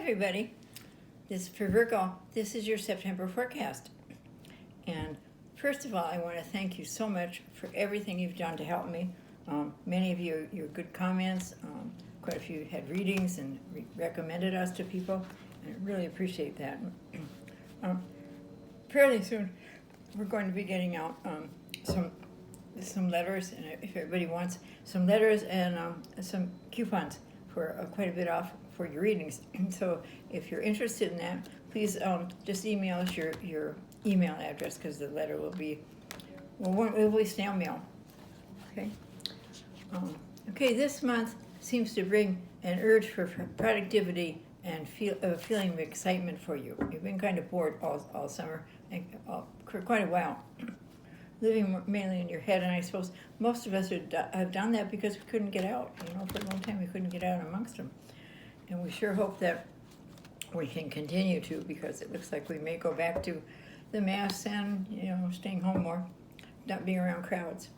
everybody. This is for Virgo. This is your September forecast. And first of all, I want to thank you so much for everything you've done to help me. Many of you, your good comments, quite a few had readings and recommended us to people, and I really appreciate that. Fairly soon, we're going to be getting out some letters, and if everybody wants some letters and some coupons for quite a bit off for your readings. So if you're interested in that, please just email us your email address, because the letter will be, well, it will be snail mail. Okay. Okay, this month seems to bring an urge for productivity and feeling of excitement for you. You've been kind of bored all summer, and for quite a while, living mainly in your head, and I suppose most of us have done that because we couldn't get out. For a long time we couldn't get out amongst them. And we sure hope that we can continue to, because it looks like we may go back to the masks and, staying home more, not being around crowds.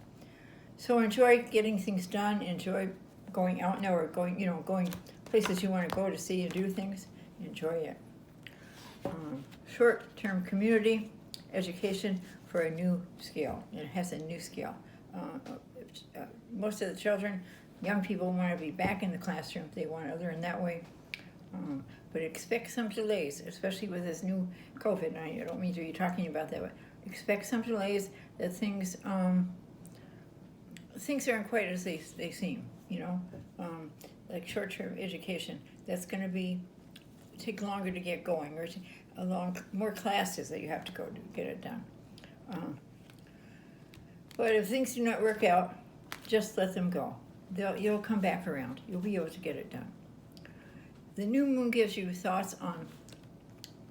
So enjoy getting things done, enjoy going out now, or going places you want to go to see and do things. Enjoy it. Short-term community education for a new scale. It has a new scale. Most of the children, young people, want to be back in the classroom. They want to learn that way. But expect some delays, especially with this new COVID. And I don't mean to be talking about that, but expect some delays, that things aren't quite as they seem, like short-term education. That's going to take longer to get going, or more classes that you have to go to get it done. But if things do not work out, just let them go. You'll come back around. You'll be able to get it done. The new moon gives you thoughts on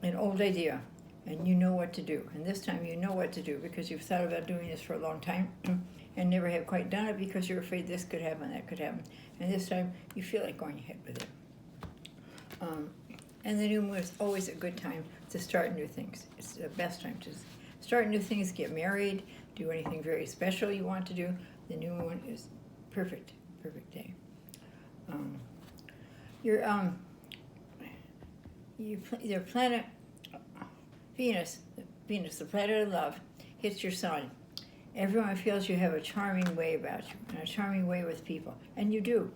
an old idea, and you know what to do. And this time you know what to do, because you've thought about doing this for a long time and never have quite done it because you're afraid this could happen, that could happen. And this time you feel like going ahead with it. And the new moon is always a good time to start new things. It's the best time to start new things, get married, do anything very special you want to do. The new moon is perfect day. Your planet, Venus, the planet of love, hits your sun. Everyone feels you have a charming way about you, and a charming way with people, and you do.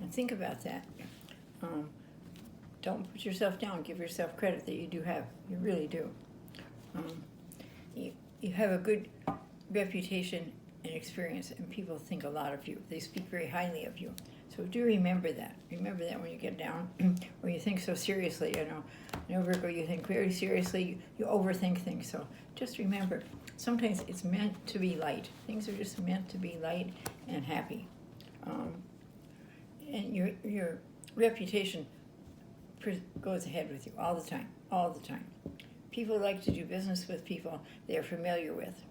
And think about that. Don't put yourself down. Give yourself credit that you do have. You really do. You have a good reputation and experience, and people think a lot of you. They speak very highly of you. So do remember that. Remember that when you get down, or you think so seriously. Virgo, you think very seriously. You overthink things. So just remember, sometimes it's meant to be light. Things are just meant to be light and happy. And your reputation goes ahead with you all the time. People like to do business with people they're familiar with,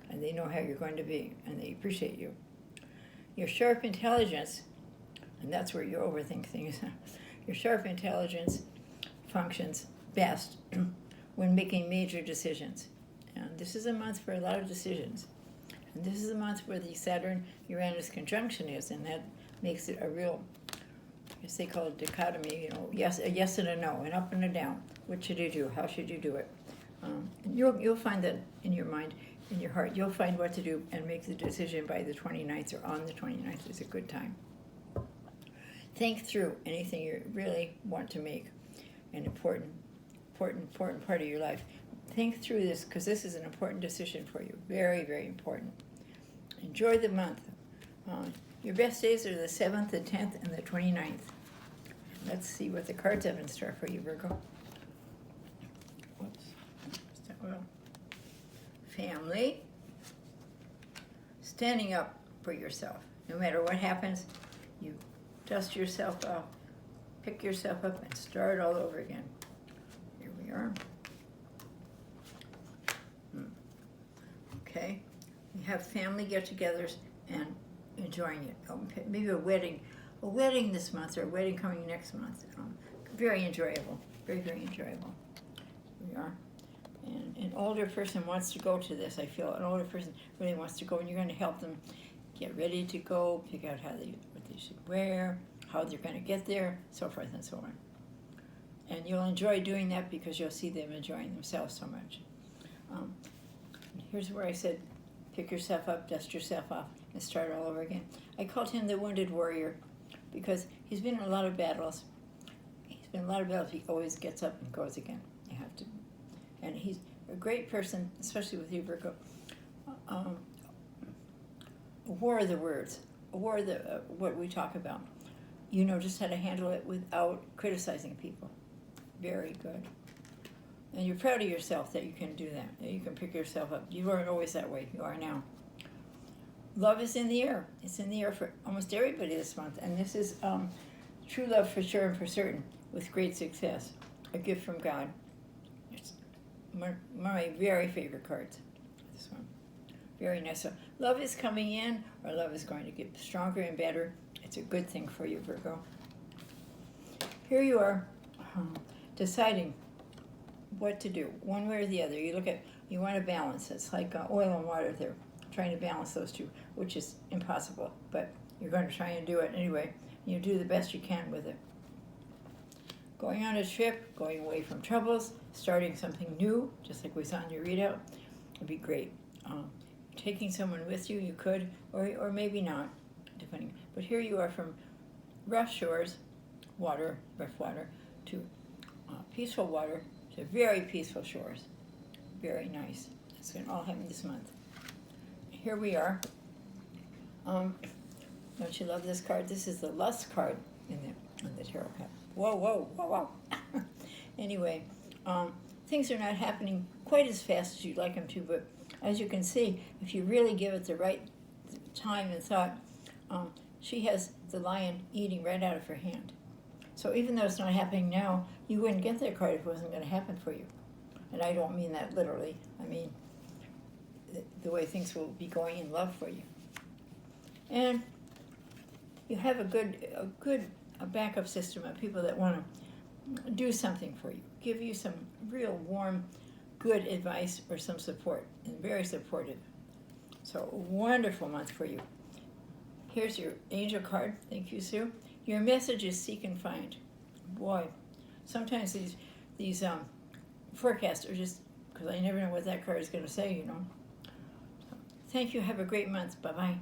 and they know how you're going to be, and they appreciate you. Your sharp intelligence, and that's where you overthink things, your sharp intelligence functions best when making major decisions. And this is a month for a lot of decisions. And this is a month where the Saturn-Uranus conjunction is, and that makes it a real, I guess they call it dichotomy, a yes and a no, an up and a down. What should you do? How should you do it? And you'll find that in your mind, in your heart. You'll find what to do and make the decision by the 29th or on the 29th. Is a good time. Think through anything you really want to make an important part of your life. Think through this, because this is an important decision for you. Very, very important. Enjoy the month. Your best days are the 7th, the 10th, and the 29th. Let's see what the cards have in store for you, Virgo. Whoops. Well, family. Standing up for yourself. No matter what happens, you dust yourself off, pick yourself up, and start all over again. Here we are. Okay. You have family get-togethers and enjoying it. Maybe a wedding this month, or a wedding coming next month. Very enjoyable. Very, very enjoyable. Here we are. And an older person wants to go to this. I feel an older person really wants to go, and you're going to help them get ready to go, pick out what they should wear, how they're going to get there, so forth and so on. And you'll enjoy doing that because you'll see them enjoying themselves so much. Here's where I said, pick yourself up, dust yourself off, and start all over again. I called him the wounded warrior because he's been in a lot of battles. He always gets up and goes again. You have to. And he's a great person, especially with you, Virgo. Aware of the words, aware of what we talk about. You know just how to handle it without criticizing people. Very good. And you're proud of yourself that you can do that. That you can pick yourself up. You weren't always that way. You are now. Love is in the air. It's in the air for almost everybody this month. And this is true love for sure and for certain with great success. A gift from God. It's one of my very favorite cards. This one. Very nice. So love is coming in, or love is going to get stronger and better. It's a good thing for you, Virgo. Here you are, deciding what to do, one way or the other. You want to balance. It's like oil and water there, trying to balance those two, which is impossible, but you're going to try and do it anyway. You do the best you can with it. Going on a trip, going away from troubles, starting something new, just like we saw in your readout, would be great. Taking someone with you, you could, or maybe not, depending. But here you are from rough shores, rough water, to peaceful water, to very peaceful shores. Very nice. That's going to all happen this month. Here we are. Don't you love this card? This is the lust card in the tarot card. Whoa, whoa, whoa, whoa. Anyway, things are not happening quite as fast as you'd like them to, but as you can see, if you really give it the right time and thought, she has the lion eating right out of her hand. So even though it's not happening now, you wouldn't get that card if it wasn't going to happen for you. And I don't mean that literally. I mean the way things will be going in love for you. And you have a backup system of people that want to do something for you, give you some real warm, good advice or some support, and very supportive. So a wonderful month for you. Here's your angel card. Thank you, Sue. Your message is seek and find. Boy, sometimes these forecasts are just, because I never know what that card is going to say, you know. Thank you. Have a great month. Bye-bye.